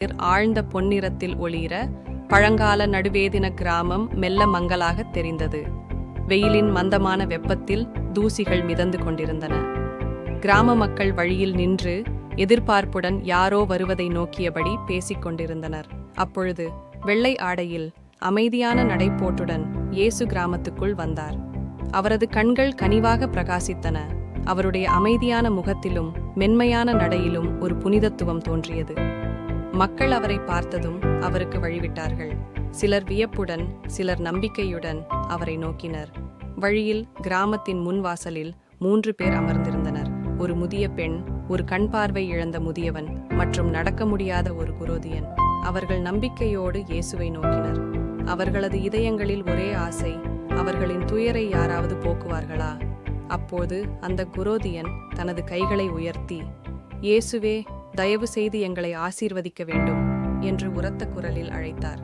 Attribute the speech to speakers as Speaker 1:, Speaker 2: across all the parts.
Speaker 1: ஆழ்ந்த பொன்னிறத்தில் ஒளிர பழங்கால நடுவேதின கிராமம் மெல்ல மங்கலாக தெரிந்தது. வெயிலின் மந்தமான வெப்பத்தில் தூசிகள் மிதந்து கொண்டிருந்தன. கிராம மக்கள் வழியில் நின்று எதிர்பார்ப்புடன் யாரோ வருவதை நோக்கியபடி பேசிக் கொண்டிருந்தனர். அப்பொழுது வெள்ளை ஆடையில் அமைதியான நடைபோட்டுடன் இயேசு கிராமத்துக்குள் வந்தார். அவரது கண்கள் கனிவாக பிரகாசித்தன. அவருடைய அமைதியான முகத்திலும் மென்மையான நடையிலும் ஒரு புனிதத்துவம் தோன்றியது. மக்கள் அவரை பார்த்ததும் அவருக்கு வழிவிட்டார்கள். சிலர் வியப்புடன், சிலர் நம்பிக்கையுடன் அவரை நோக்கினர். வழியில் கிராமத்தின் முன்வாசலில் 3 பேர் அமர்ந்திருந்தனர். ஒரு முதிய பெண், ஒரு கண் பார்வை இழந்த முதியவன் மற்றும் நடக்க முடியாத ஒரு குரோதியன். அவர்கள் நம்பிக்கையோடு இயேசுவை நோக்கினர். அவர்களது இதயங்களில் ஒரே ஆசை, அவர்களின் துயரை யாராவது போக்குவார்களா? அப்போது அந்த குரோதியன் தனது கைகளை உயர்த்தி, இயேசுவே, தயவு செய்து எங்களை ஆசீர்வதிக்க வேண்டும் என்று உரத்த குரலில் அழைத்தார்.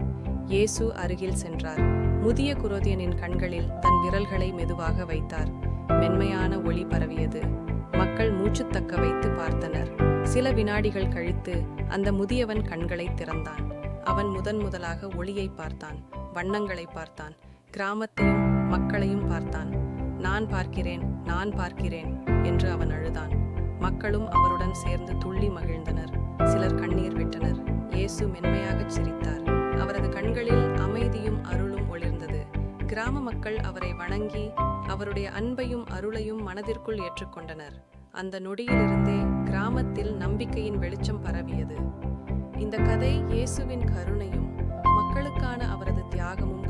Speaker 1: இயேசு அருகில் சென்றார். முதிய குரோதியனின் கண்களில் தன் விரல்களை மெதுவாக வைத்தார். மென்மையான ஒளி பரவியது. மக்கள் மூச்சு தக்க வைத்து பார்த்தனர். சில வினாடிகள் கழித்து அந்த முதியவன் கண்களை திறந்தான். அவன் முதலாக ஒளியை பார்த்தான், வண்ணங்களை பார்த்தான், கிராமத்தையும் மக்களையும் பார்த்தான். நான் பார்க்கிறேன், நான் பார்க்கிறேன் என்று அவன் அழுதான். மக்களும் அவருடன் சேர்ந்து துள்ளி மகிழ்ந்தனர். சிலர் கண்ணீர் விட்டனர். இயேசு மென்மையாகச் சிரித்தார். அவரது கண்களில் அமைதியும் அருளும் ஒளிர்ந்தது. கிராம மக்கள் அவரை வணங்கி அவருடைய அன்பையும் அருளையும் மனதிற்குள் ஏற்றுக்கொண்டனர். அந்த நொடியிலிருந்தே கிராமத்தில் நம்பிக்கையின் வெளிச்சம் பரவியது. இந்த கதை இயேசுவின் கருணையும் மக்களுக்கான அவரது தியாகமும்